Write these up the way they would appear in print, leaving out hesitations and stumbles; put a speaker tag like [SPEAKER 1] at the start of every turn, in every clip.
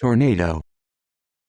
[SPEAKER 1] Tornado.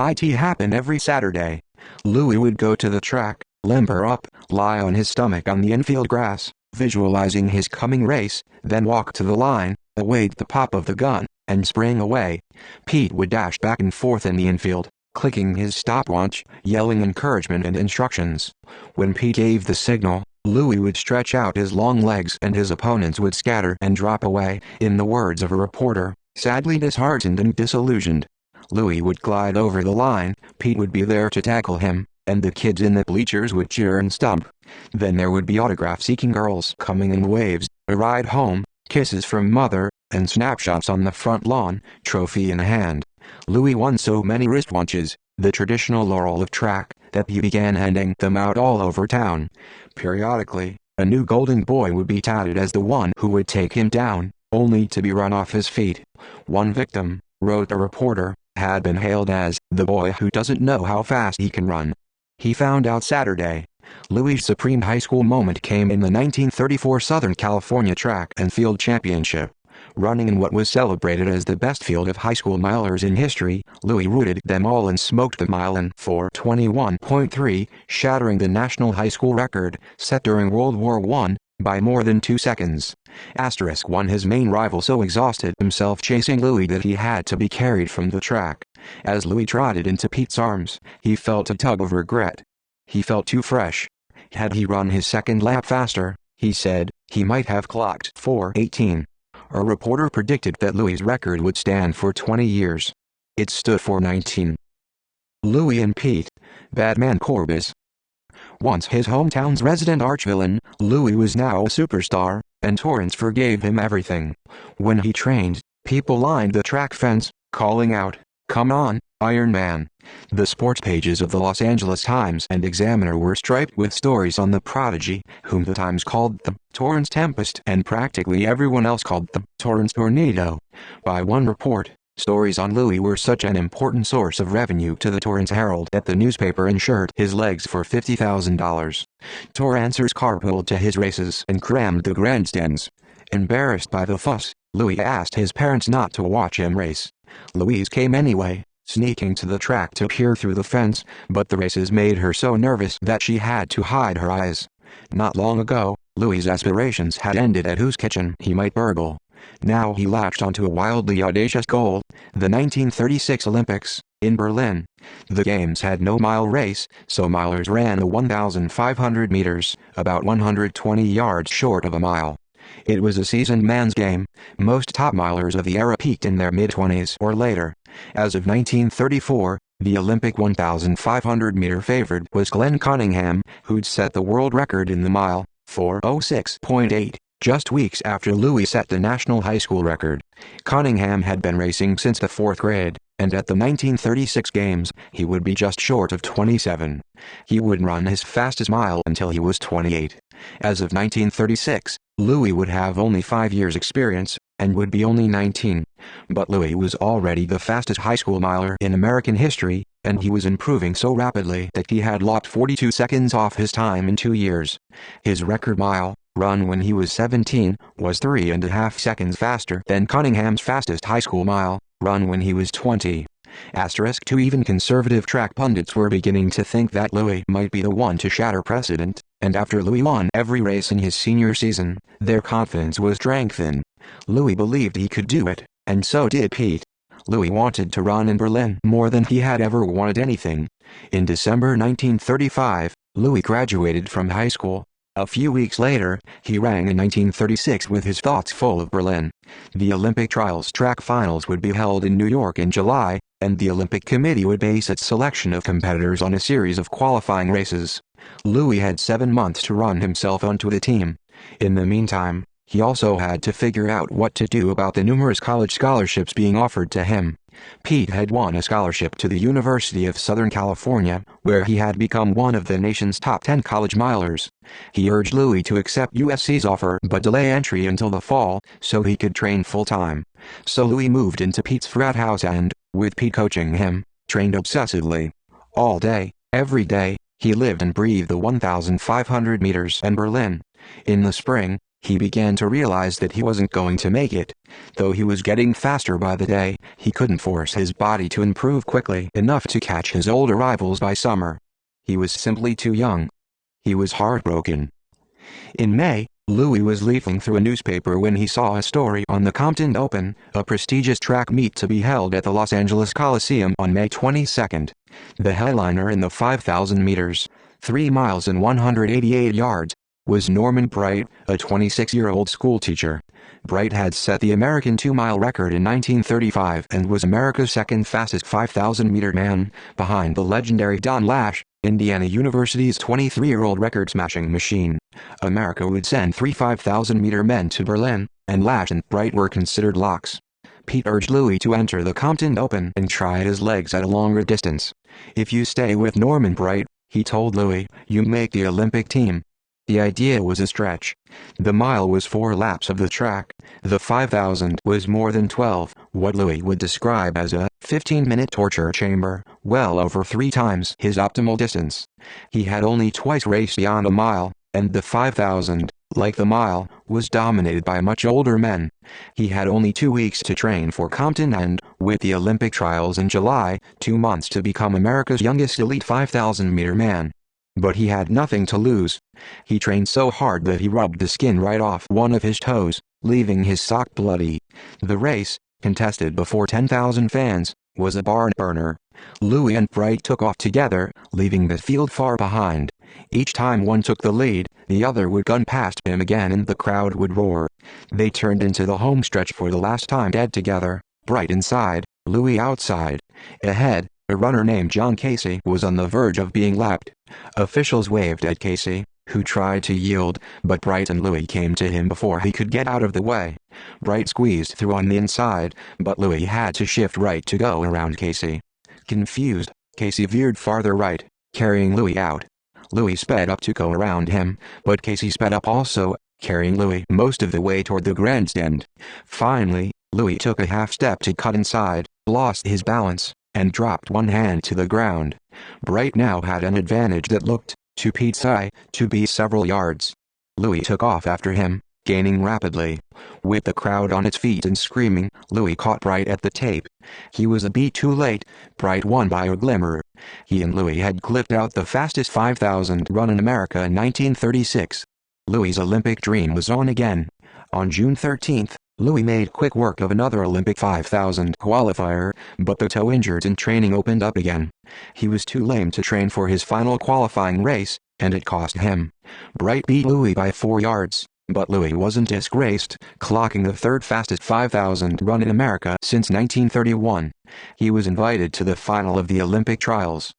[SPEAKER 1] It happened every Saturday. Louis would go to the track, limber up, lie on his stomach on the infield grass, visualizing his coming race, then walk to the line, await the pop of the gun, and spring away. Pete would dash back and forth in the infield, clicking his stopwatch, yelling encouragement and instructions. When Pete gave the signal, Louis would stretch out his long legs and his opponents would scatter and drop away, in the words of a reporter, sadly disheartened and disillusioned. Louis would glide over the line, Pete would be there to tackle him, and the kids in the bleachers would cheer and stomp. Then there would be autograph-seeking girls coming in waves, a ride home, kisses from mother, and snapshots on the front lawn, trophy in hand. Louis won so many wristwatches, the traditional laurel of track, that he began handing them out all over town. Periodically, a new golden boy would be touted as the one who would take him down, only to be run off his feet. One victim, wrote a reporter, had been hailed as the boy who doesn't know how fast he can run. He found out Saturday. Louis' supreme high school moment came in the 1934 Southern California Track and Field Championship. Running in what was celebrated as the best field of high school milers in history, Louis routed them all and smoked the mile in 4:21.3, shattering the national high school record, set during World War I, by more than 2 seconds. Won his main rival so exhausted himself chasing Louis that he had to be carried from the track. As Louis trotted into Pete's arms, he felt a tug of regret. He felt too fresh. Had he run his second lap faster, he said, he might have clocked 4:18. A reporter predicted that Louis' record would stand for 20 years. It stood for 19. Louis and Pete, Batman Corbis. Once his hometown's resident archvillain, Louis was now a superstar, and Torrance forgave him everything. When he trained, people lined the track fence, calling out, "Come on, Iron Man." The sports pages of the Los Angeles Times and Examiner were striped with stories on the prodigy, whom the Times called the Torrance Tempest and practically everyone else called the Torrance Tornado. By one report, stories on Louis were such an important source of revenue to the Torrance Herald that the newspaper insured his legs for $50,000. Torrancers carpooled to his races and crammed the grandstands. Embarrassed by the fuss, Louis asked his parents not to watch him race. Louise came anyway, sneaking to the track to peer through the fence, but the races made her so nervous that she had to hide her eyes. Not long ago, Louis' aspirations had ended at whose kitchen he might burgle. Now he latched onto a wildly audacious goal, the 1936 Olympics, in Berlin. The games had no mile race, so milers ran the 1,500 meters, about 120 yards short of a mile. It was a seasoned man's game. Most top milers of the era peaked in their mid-20s or later. As of 1934, the Olympic 1,500-meter favorite was Glenn Cunningham, who'd set the world record in the mile, 4:06.8, just weeks after Louis set the national high school record. Cunningham had been racing since the 4th grade, and at the 1936 games, he would be just short of 27. He would run his fastest mile until he was 28. As of 1936, Louis would have only 5 years' experience, and would be only 19. But Louis was already the fastest high school miler in American history, and he was improving so rapidly that he had lopped 42 seconds off his time in 2 years. His record mile, run when he was 17, was 3.5 seconds faster than Cunningham's fastest high school mile, run when he was 20. To even conservative track pundits were beginning to think that Louis might be the one to shatter precedent, and after Louis won every race in his senior season, their confidence was strengthened. Louis believed he could do it, and so did Pete. Louis wanted to run in Berlin more than he had ever wanted anything. In December 1935, Louis graduated from high school. A few weeks later, he rang in 1936 with his thoughts full of Berlin. The Olympic trials track finals would be held in New York in July, and the Olympic Committee would base its selection of competitors on a series of qualifying races. Louis had 7 months to run himself onto the team. In the meantime, he also had to figure out what to do about the numerous college scholarships being offered to him. Pete had won a scholarship to the University of Southern California, where he had become one of the nation's top 10 college milers. He urged Louis to accept USC's offer but delay entry until the fall, so he could train full-time. So Louis moved into Pete's frat house and, with Pete coaching him, trained obsessively. All day, every day, he lived and breathed the 1,500 meters and Berlin. In the spring, He began to realize that he wasn't going to make it. Though he was getting faster by the day, he couldn't force his body to improve quickly enough to catch his older rivals by summer. He was simply too young. He was heartbroken. In May, Louis was leafing through a newspaper when he saw a story on the Compton Open, a prestigious track meet to be held at the Los Angeles Coliseum on May 22. The headliner in the 5,000 meters, 3 miles and 188 yards, was Norman Bright, a 26-year-old schoolteacher. Bright had set the American 2-mile record in 1935 and was America's second fastest 5,000-meter man, behind the legendary Don Lash, Indiana University's 23-year-old record-smashing machine. America would send 3 5,000-meter men to Berlin, and Lash and Bright were considered locks. Pete urged Louis to enter the Compton Open and try his legs at a longer distance. "If you stay with Norman Bright," he told Louis, "you make the Olympic team." The idea was a stretch. The mile was 4 laps of the track. The 5,000 was more than 12, what Louis would describe as a 15-minute torture chamber, well over 3 times his optimal distance. He had only twice raced beyond a mile, and the 5,000, like the mile, was dominated by much older men. He had only 2 weeks to train for Compton and, with the Olympic trials in July, 2 months to become America's youngest elite 5,000-meter man. But he had nothing to lose. He trained so hard that he rubbed the skin right off one of his toes, leaving his sock bloody. The race, contested before 10,000 fans, was a barn burner. Louis and Bright took off together, leaving the field far behind. Each time one took the lead, the other would gun past him again and the crowd would roar. They turned into the home stretch for the last time dead together, Bright inside, Louis outside. Ahead, a runner named John Casey was on the verge of being lapped. Officials waved at Casey, who tried to yield, but Bright and Louis came to him before he could get out of the way. Bright squeezed through on the inside, but Louis had to shift right to go around Casey. Confused, Casey veered farther right, carrying Louis out. Louis sped up to go around him, but Casey sped up also, carrying Louis most of the way toward the grandstand. Finally, Louis took a half step to cut inside, lost his balance, and dropped one hand to the ground. Bright now had an advantage that looked, to Pete's eye, to be several yards. Louis took off after him, gaining rapidly. With the crowd on its feet and screaming, Louis caught Bright at the tape. He was a beat too late. Bright won by a glimmer. He and Louis had clipped out the fastest 5,000 run in America in 1936. Louis's Olympic dream was on again. On June 13, Louis made quick work of another Olympic 5,000 qualifier, but the toe injured and training opened up again. He was too lame to train for his final qualifying race, and it cost him. Bright beat Louis by 4 yards, but Louis wasn't disgraced, clocking the 3rd fastest 5,000 run in America since 1931. He was invited to the final of the Olympic trials.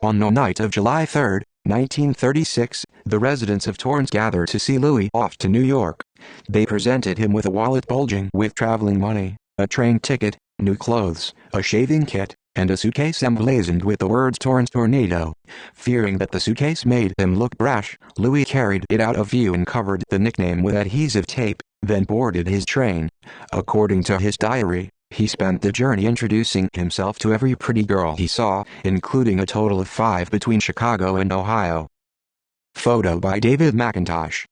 [SPEAKER 1] On the night of July 3, 1936, the residents of Torrance gathered to see Louis off to New York. They presented him with a wallet bulging with traveling money, a train ticket, new clothes, a shaving kit, and a suitcase emblazoned with the words Torrance Tornado. Fearing that the suitcase made him look brash, Louis carried it out of view and covered the nickname with adhesive tape, then boarded his train. According to his diary, he spent the journey introducing himself to every pretty girl he saw, including a total of 5 between Chicago and Ohio. Photo by David McIntosh.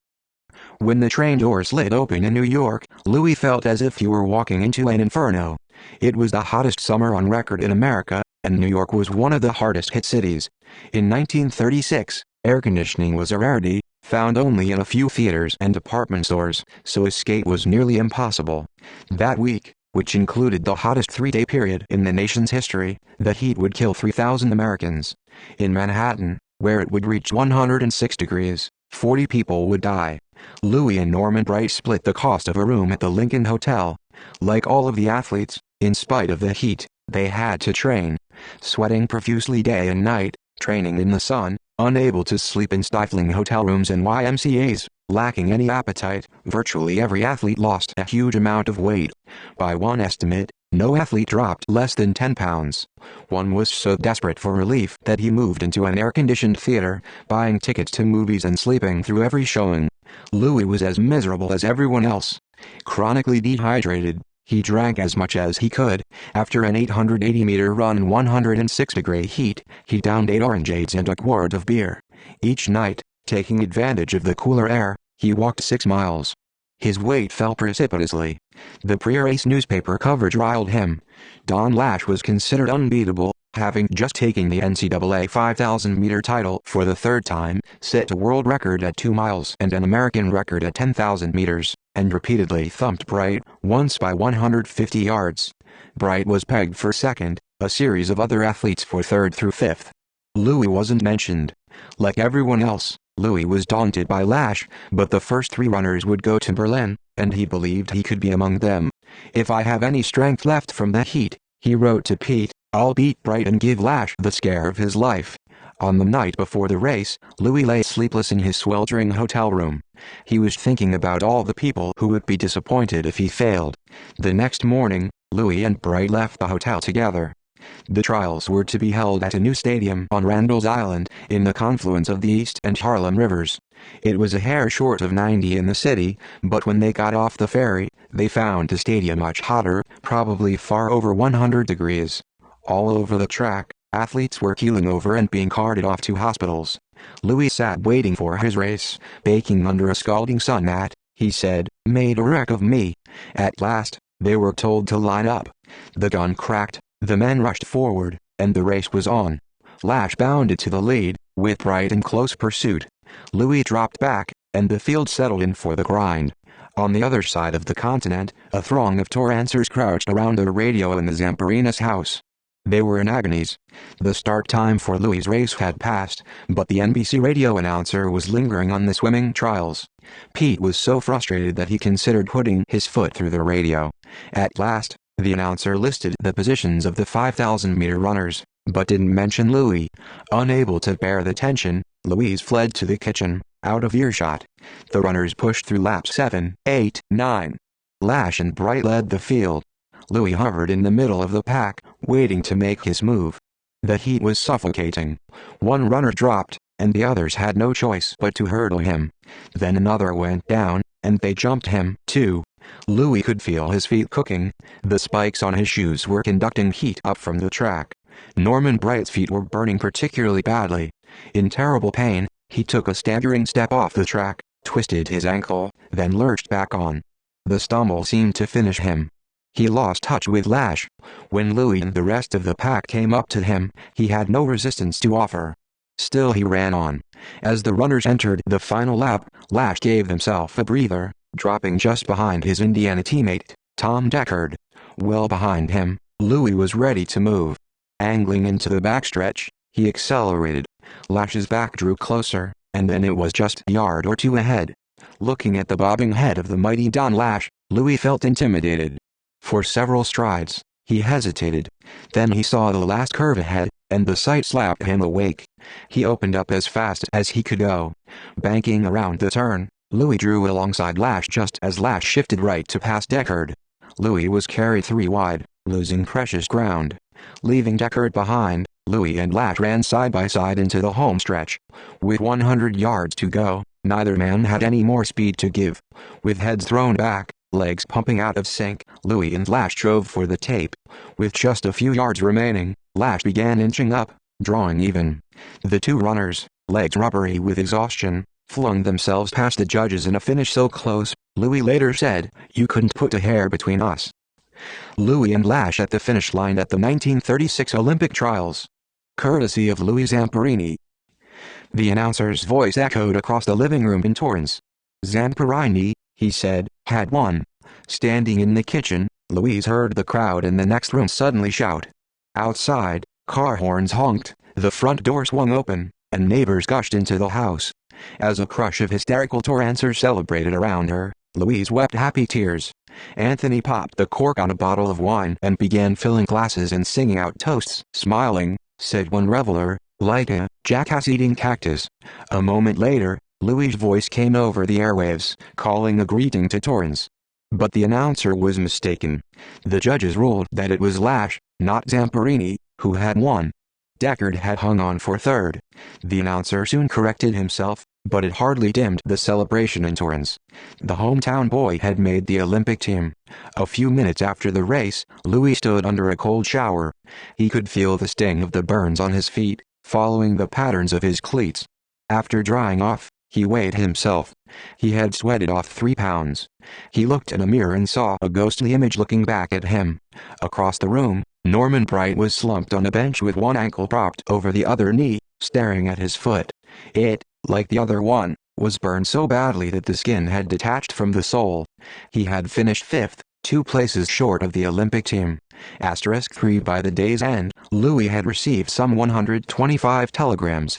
[SPEAKER 1] When the train doors slid open in New York, Louis felt as if he were walking into an inferno. It was the hottest summer on record in America, and New York was one of the hardest hit cities. In 1936, air conditioning was a rarity, found only in a few theaters and department stores, so escape was nearly impossible. That week, which included the hottest 3-day period in the nation's history, the heat would kill 3,000 Americans. In Manhattan, where it would reach 106 degrees, 40 people would die. Louis and Norman Bright split the cost of a room at the Lincoln Hotel. Like all of the athletes, in spite of the heat, they had to train. Sweating profusely day and night, training in the sun, unable to sleep in stifling hotel rooms and YMCAs, lacking any appetite, virtually every athlete lost a huge amount of weight. By one estimate, no athlete dropped less than 10 pounds. One was so desperate for relief that he moved into an air-conditioned theater, buying tickets to movies and sleeping through every showing. Louis was as miserable as everyone else. Chronically dehydrated, he drank as much as he could. After an 880-meter run in 106-degree heat, he downed 8 orangeades and a quart of beer. Each night, taking advantage of the cooler air, He walked 6 miles. His weight fell precipitously. The pre-race newspaper coverage riled him. Don Lash was considered unbeatable, having just taken the NCAA 5,000-meter title for the third time, set a world record at 2 miles and an American record at 10,000 meters, and repeatedly thumped Bright, once by 150 yards. Bright was pegged for second, a series of other athletes for third through fifth. Louis wasn't mentioned. Like everyone else, Louis was daunted by Lash, but the first 3 runners would go to Berlin, and he believed he could be among them. "If I have any strength left from that heat," he wrote to Pete, "I'll beat Bright and give Lash the scare of his life." On the night before the race, Louis lay sleepless in his sweltering hotel room. He was thinking about all the people who would be disappointed if he failed. The next morning, Louis and Bright left the hotel together. The trials were to be held at a new stadium on Randall's Island, in the confluence of the East and Harlem rivers. It was a hair short of 90 in the city, but when they got off the ferry, they found the stadium much hotter, probably far over 100 degrees. All over the track, athletes were keeling over and being carted off to hospitals. Louis sat waiting for his race, baking under a scalding sun that, he said, made a wreck of me. At last, they were told to line up. The gun cracked. The men rushed forward, and the race was on. Lash bounded to the lead, with Bright in close pursuit. Louis dropped back, and the field settled in for the grind. On the other side of the continent, a throng of Torrancers crouched around a radio in the Zamparinas house. They were in agonies. The start time for Louis' race had passed, but the NBC radio announcer was lingering on the swimming trials. Pete was so frustrated that he considered putting his foot through the radio. At last, the announcer listed the positions of the 5,000-meter runners, but didn't mention Louis. Unable to bear the tension, Louis fled to the kitchen, out of earshot. The runners pushed through laps 7, 8, 9. Lash and Bright led the field. Louis hovered in the middle of the pack, waiting to make his move. The heat was suffocating. One runner dropped, and the others had no choice but to hurdle him. Then another went down, and they jumped him, too. Louis could feel his feet cooking. The spikes on his shoes were conducting heat up from the track. Norman Bright's feet were burning particularly badly. In terrible pain, he took a staggering step off the track, twisted his ankle, then lurched back on. The stumble seemed to finish him. He lost touch with Lash. When Louis and the rest of the pack came up to him, he had no resistance to offer. Still he ran on. As the runners entered the final lap, Lash gave himself a breather, dropping just behind his Indiana teammate, Tom Deckard. Well behind him, Louis was ready to move. Angling into the backstretch, he accelerated. Lash's back drew closer, and then it was just a yard or two ahead. Looking at the bobbing head of the mighty Don Lash, Louis felt intimidated. For several strides, he hesitated. Then he saw the last curve ahead, and the sight slapped him awake. He opened up as fast as he could go. Banking around the turn, Louis drew alongside Lash just as Lash shifted right to pass Deckard. Louis was carried 3 wide, losing precious ground. Leaving Deckard behind, Louis and Lash ran side by side into the home stretch. With 100 yards to go, neither man had any more speed to give. With heads thrown back, legs pumping out of sync, Louis and Lash drove for the tape. With just a few yards remaining, Lash began inching up, drawing even. The 2 runners, legs rubbery with exhaustion, flung themselves past the judges in a finish so close, Louis later said, "You couldn't put a hair between us." Louis and Lash at the finish line at the 1936 Olympic trials. Courtesy of Louis Zamparini. The announcer's voice echoed across the living room in Torrance. "Zamparini," he said, "had won." Standing in the kitchen, Louise heard the crowd in the next room suddenly shout. Outside, car horns honked, the front door swung open, and neighbors gushed into the house. As a crush of hysterical Torrancers celebrated around her, Louise wept happy tears. Anthony popped the cork on a bottle of wine and began filling glasses and singing out toasts. "Smiling," said one reveler, "like a jackass eating cactus." A moment later, Louis' voice came over the airwaves, calling a greeting to Torrance. But the announcer was mistaken. The judges ruled that it was Lash, not Zamparini, who had won. Deckard had hung on for third. The announcer soon corrected himself, but it hardly dimmed the celebration in Torrance. The hometown boy had made the Olympic team. A few minutes after the race, Louis stood under a cold shower. He could feel the sting of the burns on his feet, following the patterns of his cleats. After drying off, He weighed himself. He had sweated off 3 pounds. He looked in a mirror and saw a ghostly image looking back at him. Across the room, Norman Bright was slumped on a bench with one ankle propped over the other knee, staring at his foot. It, like the other one, was burned so badly that the skin had detached from the sole. He had finished 5th, 2 places short of the Olympic team. *3 By the day's end, Louis had received some 125 telegrams.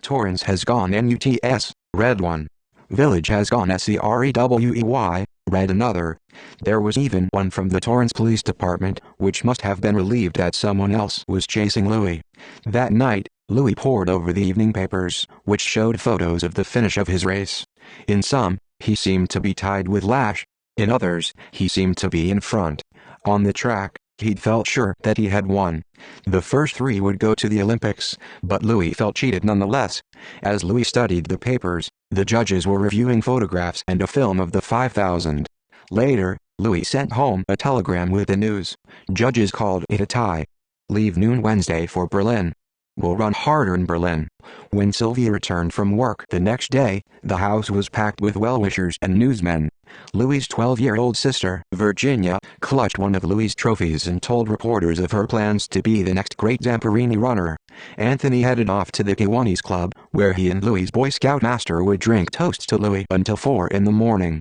[SPEAKER 1] Torrance has gone NUTS, read one. Village has gone SCREWEY, read another. There was even one from the Torrance Police Department, which must have been relieved that someone else was chasing Louis. That night, Louis pored over the evening papers, which showed photos of the finish of his race. In some, he seemed to be tied with lash. In others, he seemed to be in front. On the track, he'd felt sure that he had won. The first 3 would go to the Olympics, but Louis felt cheated nonetheless. As Louis studied the papers, the judges were reviewing photographs and a film of the 5,000. Later, Louis sent home a telegram with the news. Judges called it a tie. Leave noon Wednesday for Berlin. Will run harder in Berlin. When Sylvia returned from work the next day, the house was packed with well-wishers and newsmen. Louis's 12-year-old sister, Virginia, clutched one of Louis's trophies and told reporters of her plans to be the next great Zamperini runner. Anthony headed off to the Kiwanis Club, where he and Louis's Boy Scout master would drink toasts to Louis until 4 in the morning.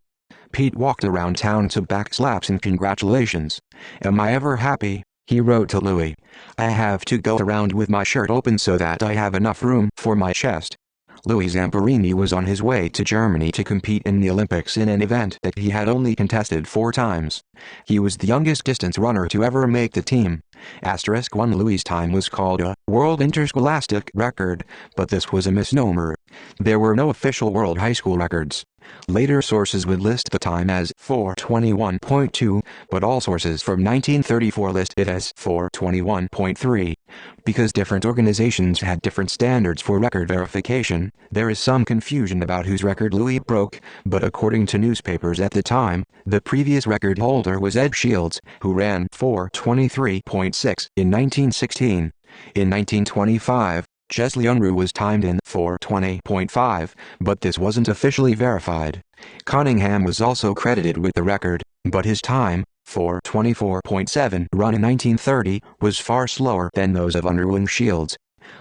[SPEAKER 1] Pete walked around town to backslaps and congratulations. "Am I ever happy?" he wrote to Louis. "I have to go around with my shirt open so that I have enough room for my chest." Louis Zamperini was on his way to Germany to compete in the Olympics in an event that he had only contested 4 times. He was the youngest distance runner to ever make the team. *1 Louis's time was called a world interscholastic record, but this was a misnomer. There were no official world high school records. Later sources would list the time as 4:21.2, but all sources from 1934 list it as 4:21.3. Because different organizations had different standards for record verification, there is some confusion about whose record Louis broke, but according to newspapers at the time, the previous record holder was Ed Shields, who ran 4:23.6 in 1916. In 1925, Chesley Unruh was timed in 4:20.5, but this wasn't officially verified. Cunningham was also credited with the record, but his time, 4:24.7 run in 1930, was far slower than those of Unruh and Shields.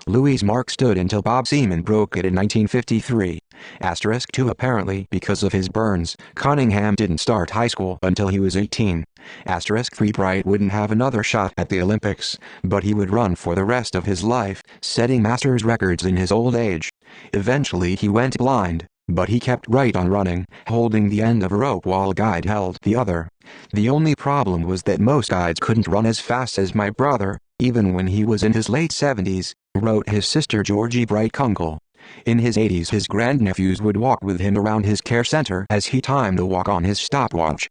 [SPEAKER 1] Louis's mark stood until Bob Seaman broke it in 1953. *2 Apparently because of his burns, Cunningham didn't start high school until he was 18. *3 Bright wouldn't have another shot at the Olympics, but he would run for the rest of his life, setting masters records in his old age. Eventually he went blind, but he kept right on running, holding the end of a rope while a guide held the other. The only problem was that most guides couldn't run as fast as my brother, even when he was in his late 70s, wrote his sister Georgie Bright Kunkel. In his 80s his grandnephews would walk with him around his care center as he timed a walk on his stopwatch.